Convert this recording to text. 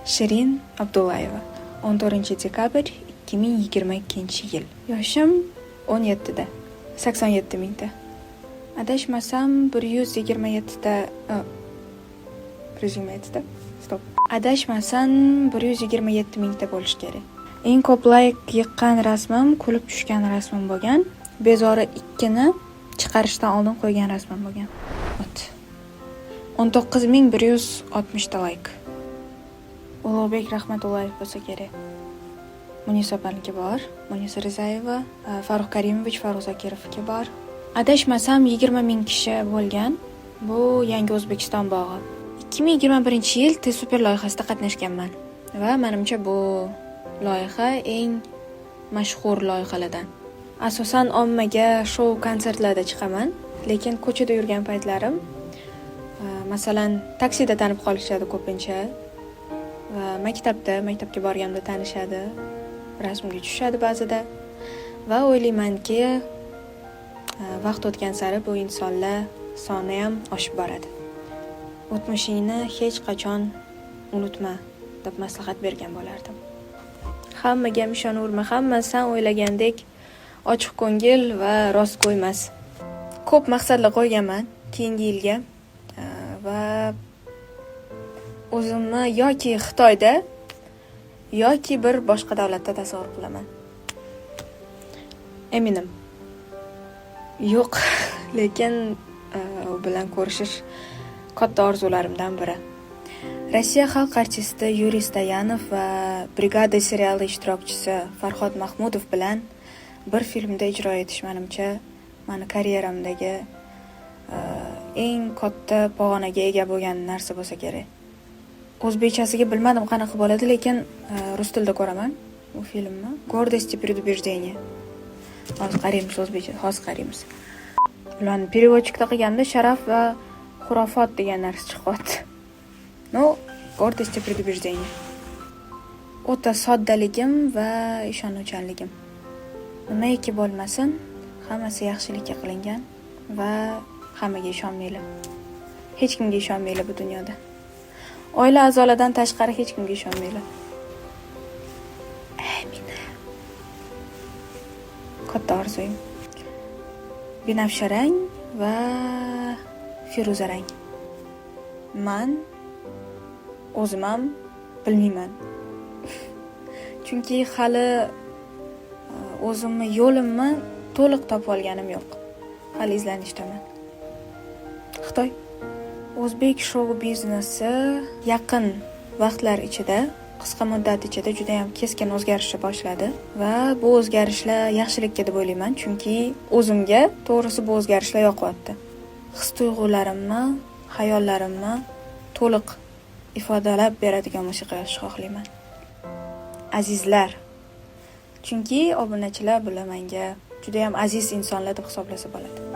Shirin Abdullayeva 14-dekabr 2022-yil. Yoshim 17 da. 87 mingta. Adashmasam 127 ta. 127 ta. Stop. Adashmasam 127 mingta bo'lish kerak. Eng ko'p like yiqqan rasmim kulib tushgan rasmim bo'lgan. Bezori 2 ni chiqarishdan oldin qo'ygan rasmim bo'lgan. 19160 ta like. Ulug'bek Rahmatullayev bo'lsa kerak. Munisa opaniki bor, Munisa Rizayeva, Farruh Karimovich, Farruh Zokirovga bor. Adashmasam 20 ming kishi bo'lgan. Bu Yangi O'zbekiston bog'i. 2021-yil T-Super loyihasida qatnashganman va menimcha bu loyiha eng mashhur loyihalardan. Asosan ommaga shou konsertlarda chiqaman, lekin ko'chada yurgan paytlarim, masalan, taksida tanib qolishadi ko'pincha. Va maktabga borganda tanishadi, rasmga tushadi ba'zida va o'ylaymanki, vaqt o'tgan sari bu insonlar soni ham oshib boradi. O'tmishingni hech qachon unutma deb maslahat bergan bo'lardim. Hammaga ishonaverma, hamma sen o'ylagandek ochiq ko'ngil va rostgo'y emas. Ko'p maqsadlar qo'yganman keyingi yilga va o'zimni yoki Xitoyda yoki bir boshqa davlatda tasavvur qilaman. Eminim. Yo'q, lekin u bilan ko'rishish katta orzularimdan biri. Rossiya xalq artisti Yuriy Stoyanov va Brigada seriali ishtirokchisi Farhod Mahmudov bilan bir filmda ijro etish menimcha meni karyeramdagi eng katta pog'onaga ega bo'lgan narsa bo'lsa kerak. O'zbekchasiga bilmadim qanaqa bo'ladi, lekin rus tilida ko'raman bu filmni. Гордость и предубеждение. Hozir qaraymiz o'zbekcha, hozir qaraymiz. Ularni переводчикda qilganda sharaf va xurofot degan narsa chiqyapti. No, гордость и предубеждение. O'ta soddaligim va ishonuvchanligim. Nimaiki bo'lmasin, hammasi yaxshilikka qilingan va hammaga ishonmaylar. Hech kimga ishonmaylar bu dunyoda. Oila a'zolaridan tashqari hech kimga ishonmaylar. Amina. Katta orzuyim. Binafsharang va firuzarang. Men o'zim ham bilmayman. Chunki hali o'zimni yo'limni to'liq topib olganim yo'q. Hali izlanishdaman. Xitoy O'zbek shou biznesi yaqin vaqtlar ichida, qisqa muddat ichida juda ham keskin o'zgarishni boshladi va bu o'zgarishlar yaxshilikka deb o'ylayman, chunki o'zimga to'g'risi bu o'zgarishlar yoqyapti. His-tuyg'ularimni, xayollarimni to'liq ifodalab beradigan musiqa yozishni xohlayman. Azizlar, chunki obunachilar bular menga juda ham aziz insonlar deb hisoblasa bo'ladi.